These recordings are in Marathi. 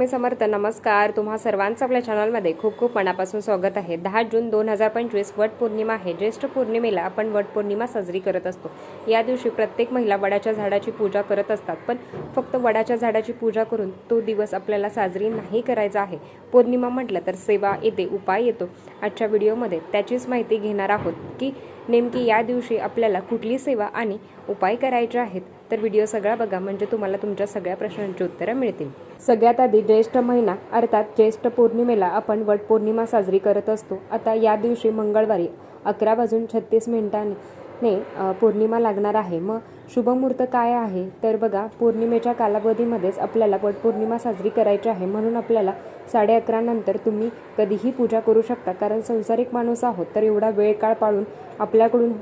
स्वामी समर्थ. नमस्कार. तुम्हा सर्वांचं आपल्या चॅनलमध्ये खूप खूप मनापासून स्वागत आहे. 10 जून 2025 वट पौर्णिमा आहे. ज्येष्ठ पौर्णिमेला आपण वट पौर्णिमा साजरी करत असतो. या दिवशी प्रत्येक महिला वडाच्या झाडाची पूजा करत असतात, पण फक्त वडाच्या झाडाची पूजा करून तो दिवस आपल्याला साजरी नाही करायचा आहे. पौर्णिमा म्हटलं तर सेवा येते, उपाय येतो. आजच्या व्हिडिओमध्ये त्याचीच माहिती घेणार आहोत की नेमकी या दिवशी आपल्याला कुठली सेवा आणि उपाय करायचे आहेत. तर व्हिडिओ सगळा बघा, म्हणजे तुम्हाला तुमच्या सगळ्या प्रश्नांची उत्तरं मिळतील. सगळ्यात आधी ज्येष्ठ महिना अर्थात ज्येष्ठ पौर्णिमेला आपण वट पौर्णिमा साजरी करत असतो. आता या दिवशी मंगळवारी 11:36 पौर्णिमा लागणार आहे. मग शुभमुहूर्त काय आहे तर बघा, पौर्णिमेच्या कालावधीमध्येच आपल्याला वट पौर्णिमा साजरी करायची आहे, म्हणून आपल्याला 11:30 नंतर तुम्ही कधीही पूजा करू शकता. कारण संसारिक माणूस आहोत तर एवढा वेळ काळ पाळून आपल्याकडून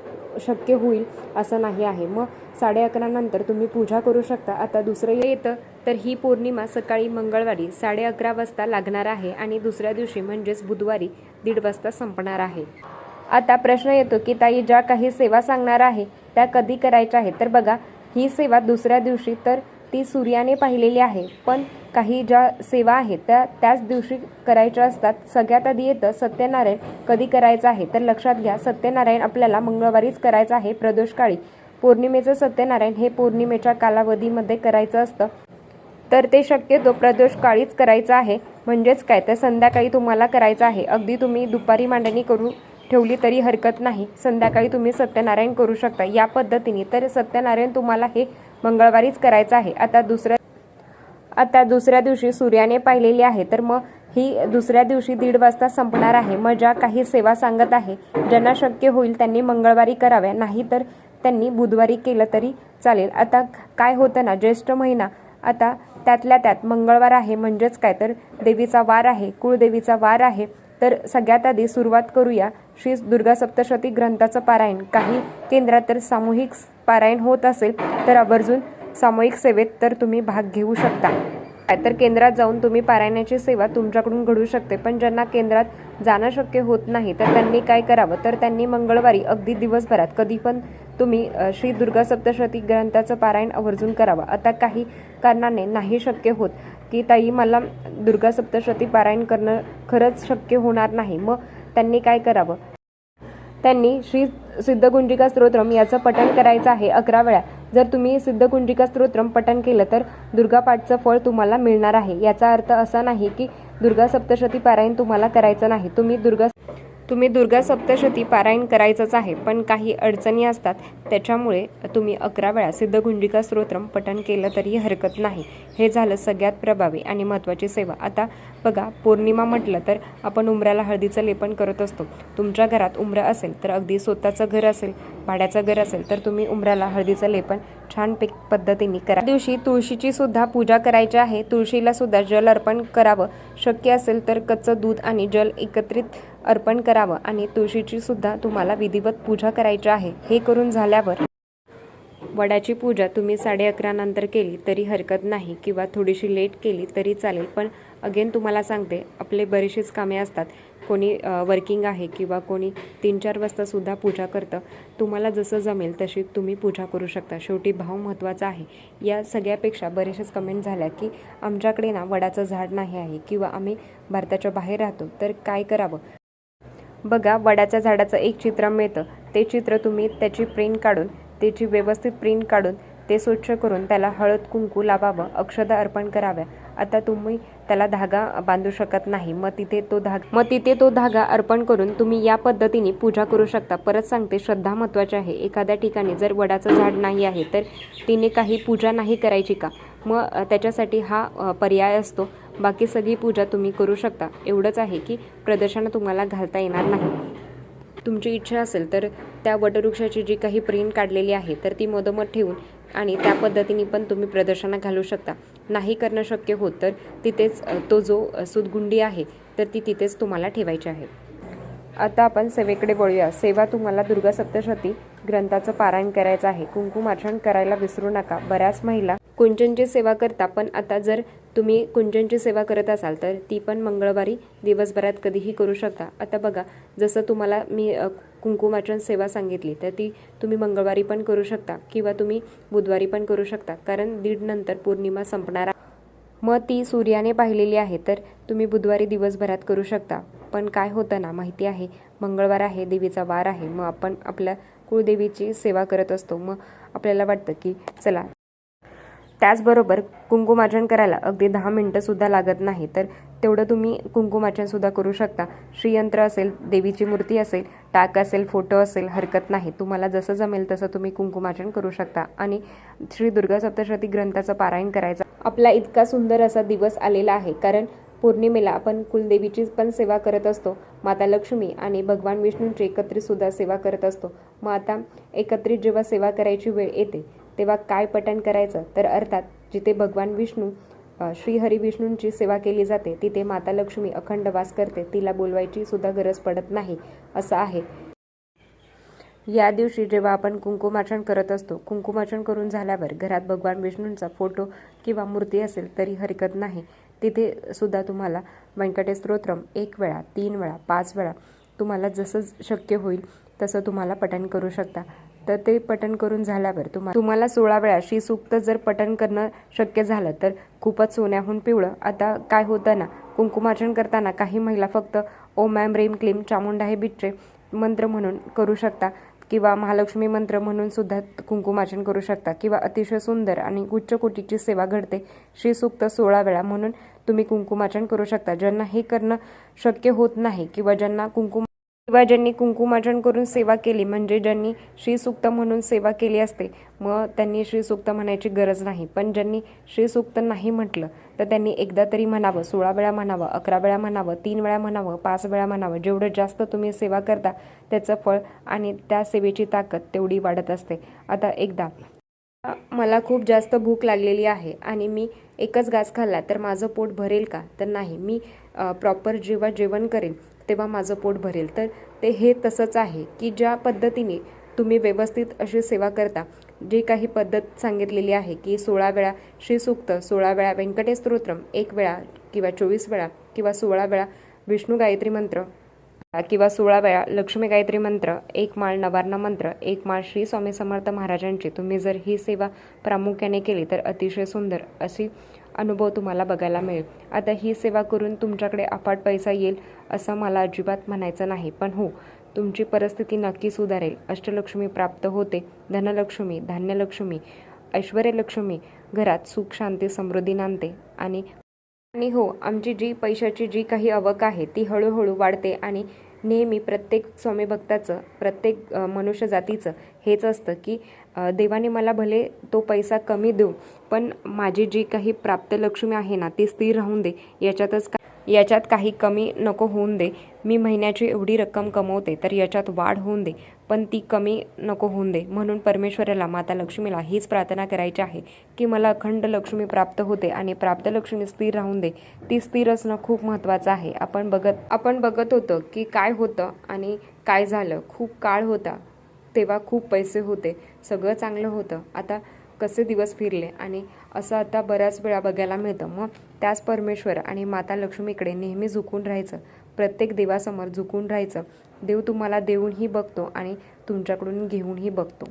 शक्य होईल असं नाही आहे. मग 11:30 नंतर तुम्ही पूजा करू शकता. आता दुसरं येतं तर ही पौर्णिमा सकाळी मंगळवारी 11:30 वाजता लागणार आहे आणि दुसऱ्या दिवशी म्हणजेच बुधवारी 1:30 वाजता संपणार आहे. आता प्रश्न येतो की ताई, ज्या काही सेवा सांगणार आहे त्या कधी करायच्या आहेत. तर बघा, ही सेवा दुसऱ्या दिवशी तर ती सूर्याने पाहिलेली आहे, पण काही ज्या सेवा आहेत त्या त्याच दिवशी करायच्या असतात. सगळ्यात आधी येतं सत्यनारायण कधी करायचं आहे. तर लक्षात घ्या, सत्यनारायण आपल्याला मंगळवारीच करायचं आहे, प्रदोषकाळी. पौर्णिमेचं सत्यनारायण हे पौर्णिमेच्या कालावधीमध्ये करायचं असतं, तर ते शक्यतो प्रदोषकाळीच करायचं आहे. म्हणजेच काय तर संध्याकाळी तुम्हाला करायचं आहे. अगदी तुम्ही दुपारी मांडणी करू ठेवली तरी हरकत नाही. संध्याकाळी तुम्ही सत्यनारायण करू शकता या पद्धतीने. तर सत्यनारायण तुम्हाला हे मंगळवारीच करायचं आहे. आता दुसऱ्या दिवशी सूर्याने पाहिलेली आहे, तर मग ही दुसऱ्या दिवशी 1:30 वाजता संपणार आहे. मग ज्या काही सेवा सांगत आहे, ज्यांना शक्य होईल त्यांनी मंगळवारी कराव्या, नाही तर त्यांनी बुधवारी केलं तरी चालेल. आता काय होतं ना, ज्येष्ठ महिना आता त्यातल्या त्यात मंगळवार आहे, म्हणजेच काय तर देवीचा वार आहे, कुळदेवीचा वार आहे. तर सगळ्यात आधी सुरुवात करूया श्री दुर्गा सप्तशती ग्रंथाचं पारायण. काही केंद्रात तर सामूहिक पारायण होत असेल तर आवर्जून सामूहिक सेवेत तर तुम्ही भाग घेऊ शकता. तर केंद्रात जाऊन तुम्ही पारायणाची सेवा तुमच्याकडून घडू शकते. पण ज्यांना केंद्रात जाणं शक्य होत नाही तर त्यांनी काय करावं, तर त्यांनी मंगळवारी अगदी दिवसभरात कधी पण तुम्ही श्री दुर्गा सप्तशती ग्रंथाचं पारायण आवर्जून करावं. आता काही कारणाने नाही शक्य होत की ताई मला दुर्गा सप्तशती पारायण करणं खरंच शक्य होणार नाही, मग त्यांनी काय करावं, त्यांनी श्री सिद्धकुंजिका स्तोत्रम याचं पठण करायचं आहे 11 वेळा. जर तुम्ही सिद्धकुंजिका स्तोत्रम पठण केलं तर दुर्गा पाठचं फळ तुम्हाला मिळणार आहे. याचा अर्थ असा नाही की दुर्गा सप्तशती पारायण तुम्हाला करायचं नाही. तुम्ही दुर्गा सप्तशती पारायण करायचंच आहे, पण काही अडचणी असतात, त्याच्यामुळे तुम्ही 11 वेळा सिद्धकुंजिका स्तोत्रम पठण केलं तरी हरकत नाही. हे झालं सगळ्यात प्रभावी आणि महत्त्वाची सेवा. आता बघा, पौर्णिमा म्हटलं तर आपण उंबऱ्याला हळदीचं लेपन करत असतो. तुमच्या घरात उंबरा असेल तर अगदी स्वतःचं घर असेल, भाड्याचं घर असेल तर तुम्ही उंबऱ्याला हळदीचं लेपन छान पद्धतीने करा. दिवशी तुळशीची सुद्धा पूजा करायची आहे. तुळशीला सुद्धा जल अर्पण करावं. शक्य असेल तर कच्चं दूध आणि जल एकत्रित अर्पण करावं आणि तुळशीची सुद्धा तुम्हाला विधिवत पूजा करायची आहे. हे करून झाल्यावर वडाची पूजा तुम्ही 11:30 नंतर केली तरी हरकत नाही, किंवा थोडीशी लेट केली तरी चालेल. पण अगेन तुम्हाला सांगते, आपले बरेचसेच कामे असतात. कोणी वर्किंग आहे किंवा कोणी 3-4 वाजता सुद्धा पूजा करतं. तुम्हाला जसं जमेल तशी तुम्ही पूजा करू शकता. शेवटी भाव महत्त्वाचा आहे. या सगळ्यापेक्षा बरेचसेच कमेंट झाल्या की आमच्याकडे ना वडाचं झाड नाही आहे किंवा आम्ही भारताच्या बाहेर राहतो, तर काय करावं. बघा, वडाच्या झाडाचं एक चित्र मिळतं. ते चित्र तुम्ही त्याची प्रिंट काढून, त्याची व्यवस्थित प्रिंट काढून ते स्वच्छ करून त्याला हळद कुंकू लावावं, अक्षता अर्पण कराव्या. आता तुम्ही त्याला धागा बांधू शकत नाही, मग तिथे तो धागा अर्पण करून तुम्ही या पद्धतीने पूजा करू शकता. परत सांगते, श्रद्धा महत्त्वाची आहे. एखाद्या ठिकाणी जर वडाचं झाड नाही आहे तर तिने काही पूजा नाही करायची का, मग त्याच्यासाठी हा पर्याय असतो. बाकी सगळी पूजा तुम्ही करू शकता. एवढंच आहे की प्रदर्शन तुम्हाला घालता येणार नाही. तुमची इच्छा असेल तर त्या वटवृक्षाची जी काही प्रिंट काढलेली आहे तर ती मधोमध ठेवून आणि त्या पद्धतीने पण तुम्ही प्रदर्शनं घालू शकता. नाही करणं शक्य होत तर तिथेच तो जो सुतगुंडी आहे तर ती तिथेच तुम्हाला ठेवायची आहे. आता आपण सेवेकडे वळूया. सेवा तुम्हाला दुर्गा सप्तशती ग्रंथाचं पारायण करायचं आहे. कुंकुमार्चन करायला विसरू नका. बऱ्याच महिला कुंजनची सेवा करता, पण आता जर तुम्ही कुंजनची सेवा करत असाल तर ती पण मंगळवारी दिवसभरात कधीही करू शकता. आता बघा, जसं तुम्हाला मी कुंकुमार्चन सेवा सांगितली तर ती तुम्ही मंगळवारी पण करू शकता किंवा तुम्ही बुधवारी पण करू शकता. कारण 1:30 नंतर पौर्णिमा संपणार. मग ती सूर्याने पाहिलेली आहे तर तुम्ही बुधवारी दिवसभरात करू शकता. पण काय होतं ना, माहिती आहे मंगळवार आहे, देवीचा वार आहे. मग आपण आपल्या कुळदेवीची सेवा करत असतो. मग आपल्याला वाटतं की चला, त्याचबरोबर कुंकुमार्चन करायला अगदी 10 मिनटंसुद्धा लागत नाही, तर तेवढं तुम्ही कुंकुमार्चनसुद्धा करू शकता. श्रीयंत्र असेल, देवीची मूर्ती असेल, टाक असेल, फोटो असेल, हरकत नाही. तुम्हाला जसं जमेल तसं तुम्ही कुंकुमार्चन करू शकता. आणि श्री दुर्गा सप्तशती ग्रंथाचं पारायण करायचं. आपला इतका सुंदर असा दिवस आलेला आहे, कारण पौर्णिमेला आपण कुलदेवीची पण सेवा करत असतो, माता लक्ष्मी आणि भगवान विष्णूंची एकत्रित सुद्धा सेवा करत असतो. मग आता एकत्रित जेव्हा सेवा करायची वेळ येते तेव्हा काय पठण करायचं, तर अर्थात जिथे भगवान विष्णू श्रीहरी विष्णूंची सेवा केली जाते तिथे माता लक्ष्मी अखंड वास करते, तिला बोलवायची सुद्धा गरज पडत नाही असं आहे. या दिवशी जेव्हा आपण कुंकुमार्चन करत असतो, कुंकुमार्चन करून झाल्यावर घरात भगवान विष्णूंचा फोटो किंवा मूर्ती असेल तरी हरकत नाही. तिथे सुद्धा तुम्हाला व्यंकटेश स्तोत्रम 1 वेळा, 3 वेळा, 5 वेळा तुम्हाला जसं शक्य होईल तसं तुम्हाला पठण करू शकता. तर ते पठण करून झाल्यावर तुम्हाला 16 वेळा श्रीसूक्त जर पठण करणं शक्य झालं तर खूपच सोन्याहून पिवळं. आता काय होतं ना, कुंकुमार्चन करताना काही महिला फक्त ओम ऐं ह्रीं क्लीं चामुंडाय बिच्चे मंत्र म्हणून करू शकता किंवा महालक्ष्मी मंत्र म्हणून सुद्धा कुंकुमार्चन करू शकता किंवा अतिशय सुंदर आणि उच्च कोटीची सेवा घडते श्रीसूक्त 16 वेळा म्हणून तुम्ही कुंकुमार्चन करू शकता. ज्यांना हे करणं शक्य होत नाही किंवा ज्यांनी कुंकुमार्चन करून सेवा केली, म्हणजे ज्यांनी श्रीसूक्त म्हणून सेवा केली असते, मग त्यांनी श्रीसूक्त म्हणायची गरज नाही. पण ज्यांनी श्रीसूक्त नाही म्हटलं तर त्यांनी एकदा तरी म्हणावं, 16 वेळा म्हणावं, 11 वेळा म्हणावं, 3 वेळा म्हणावं, 5 वेळा म्हणावं. जेवढं जास्त तुम्ही सेवा करता त्याचं फळ आणि त्या सेवेची ताकद तेवढी वाढत असते. आता एकदा मला खूप जास्त भूक लागलेली आहे आणि मी एकच घास खाल्ला तर माझं पोट भरेल का, तर नाही. मी प्रॉपर जेव्हा जेवण करेन तेव्हा माझं पोट भरेल. तर हे तसंच आहे की ज्या पद्धतीने तुम्ही व्यवस्थित अशी सेवा करता, जी काही पद्धत सांगितलेली आहे की 16 वेळा श्रीसूक्त, 16 वेळा व्यंकटेश स्तोत्रम, 1 वेळा किंवा 24 वेळा किंवा 16 वेळा विष्णू गायत्री मंत्र किंवा 16 वेळा लक्ष्मी गायत्री मंत्र, 1 माळ नवार्ण मंत्र, 1 माळ श्री स्वामी समर्थ महाराजांची तुम्ही जर ही सेवा प्रामुख्याने केली तर अतिशय सुंदर अशी अनुभव तुम्हाला बघायला मिळेल. आता ही सेवा करून तुमच्याकडे अफाट पैसा येईल असं मला अजिबात म्हणायचं नाही, पण हो, तुमची परिस्थिती नक्की सुधारेल. अष्टलक्ष्मी प्राप्त होते, धनलक्ष्मी, धान्यलक्ष्मी, ऐश्वर्यलक्ष्मी घरात सुख शांती समृद्धी नांदते. आणि हो, आमची जी पैशाची जी काही आवक आहे ती हळूहळू वाढते. आणि नेहमी प्रत्येक स्वामी भक्ताचं, प्रत्येक मनुष्य जातीचं हेच असतं की देवाने मला भले तो पैसा कमी देऊ, पण माझी जी काही प्राप्त लक्ष्मी आहे ना ती स्थिर राहून दे, याच्यात काही कमी नको होऊन दे. मी महिन्याची एवढी रक्कम कमवते तर याच्यात वाढ होऊन दे, पण ती कमी नको होऊन दे. म्हणून परमेश्वराला, माता लक्ष्मीला हीच प्रार्थना करायची आहे की मला अखंड लक्ष्मी प्राप्त होते आणि प्राप्त लक्ष्मी स्थिर राहून दे. ती स्थिर असणं खूप महत्त्वाचं आहे. आपण बघत होतो की काय होतं आणि काय झालं. खूप काळ होता तेव्हा खूप पैसे होते, सगळं चांगलं होतं. आता कसे दिवस फिरले आणि असं आता बऱ्याच वेळा बघायला मिळतं. मग त्याच परमेश्वर आणि माता लक्ष्मीकडे नेहमी झुकून राहायचं, प्रत्येक देवासमोर झुकून राहायचं. देव तुम्हाला देऊनही बघतो आणि तुमच्याकडून घेऊनही बघतो.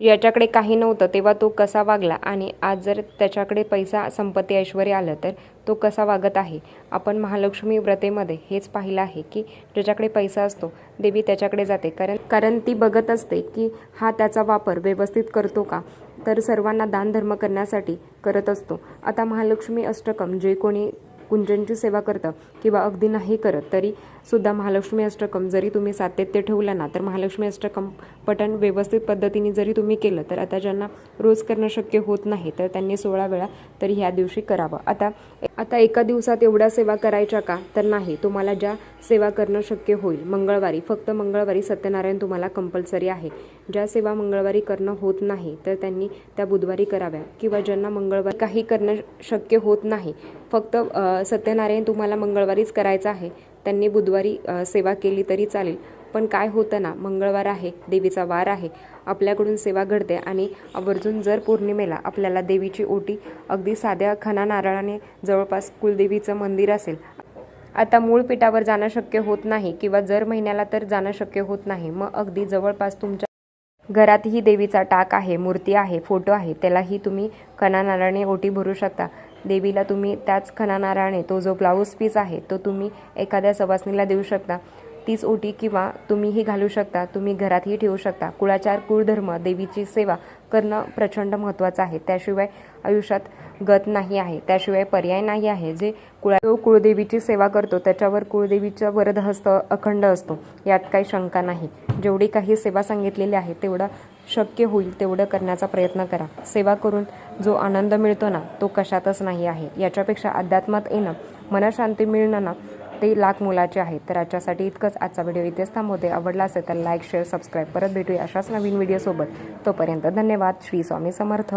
याच्याकडे काही नव्हतं तेव्हा तो कसा वागला आणि आज जर त्याच्याकडे पैसा, संपत्ती, ऐश्वर्य आलं तर तो कसा वागत आहे. आपण महालक्ष्मी व्रतेमध्ये हेच पाहिलं आहे की ज्याच्याकडे पैसा असतो देवी त्याच्याकडे जाते, कारण ती बघत असते की हा त्याचा वापर व्यवस्थित करतो का, तर सर्वांना दानधर्म करण्यासाठी करत असतो. आता महालक्ष्मी अष्टकम जे कोणी कुंजनची सेवा करतं किंवा अगदी नाही करत तरी सुद्धा महालक्ष्मी अष्टकम जरी तुम्ही सातत्य ठेवलं ना, तर महालक्ष्मी अष्टकम पठण व्यवस्थित पद्धतीने जरी तुम्ही केलं तर आता ज्यांना रोज करणं शक्य होत नाही तर त्यांनी 16 वेळा तरी ह्या दिवशी करावं. आता एका दिवसात एवढ्या सेवा करायच्या का, तर नाही. तुम्हाला ज्या सेवा करणं शक्य होईल, मंगळवारी, फक्त मंगळवारी सत्यनारायण तुम्हाला कंपल्सरी आहे. ज्या सेवा मंगळवारी करणं होत नाही तर त्यांनी त्या बुधवारी कराव्या किंवा ज्यांना मंगळवारी काही करणं शक्य होत नाही, फक्त सत्यनारायण तुम्हाला मंगळवारीच करायचं आहे, त्यांनी बुधवारी सेवा केली तरी चालेल. पण काय होतं ना, मंगळवार आहे, देवीचा वार आहे, आपल्याकडून सेवा घडते आणि आवर्जून जर पौर्णिमेला आपल्याला देवीची ओटी अगदी साध्या खणा नारळाने जवळपास कुलदेवीचं मंदिर असेल, आता मूळ पीठावर जाणं शक्य होत नाही किंवा जर महिन्याला तर जाणं शक्य होत नाही, मग अगदी जवळपास तुमच्या घरातही देवीचा टाक आहे, मूर्ती आहे, फोटो आहे, त्यालाही तुम्ही खणा नारळाने ओटी भरू शकता. देवीला तुम्ही त्याच खणानाराने तो जो ब्लाऊज पीस आहे तो तुम्ही एखाद्या सवासणीला देऊ शकता। तीच ओटी किंवा तुम्हीही घालू शकता, तुम्ही घरातही ठेवू शकता। कुळाचार, कुळधर्म, देवीची सेवा करणं प्रचंड महत्त्वाचं आहे। त्याशिवाय आयुष्यात गत नाही आहे, त्याशिवाय पर्याय नाही आहे। जे कुळदेवीची सेवा करतो त्याच्यावर कुळदेवीचा वरदहस्त अखंड असतो, यात काही शंका नाही। जेवढी काही सेवा सांगितलेली आहे तेवढा शक्य होईल तेवढं करण्याचा प्रयत्न करा। सेवा करून जो आनंद मिळतो ना तो कशातच नाही आहे। याच्यापेक्षा अध्यात्मात येणं, मनशांती मिळणं ना ते लाख मोलाचे आहे। तर आजच्यासाठी इतकंच। आजचा व्हिडिओ इथेच थांबवते। आवडला असेल तर लाईक, शेअर, सबस्क्राईब। परत भेटूया अशाच नवीन व्हिडिओसोबत। तोपर्यंत धन्यवाद। श्री स्वामी समर्थ।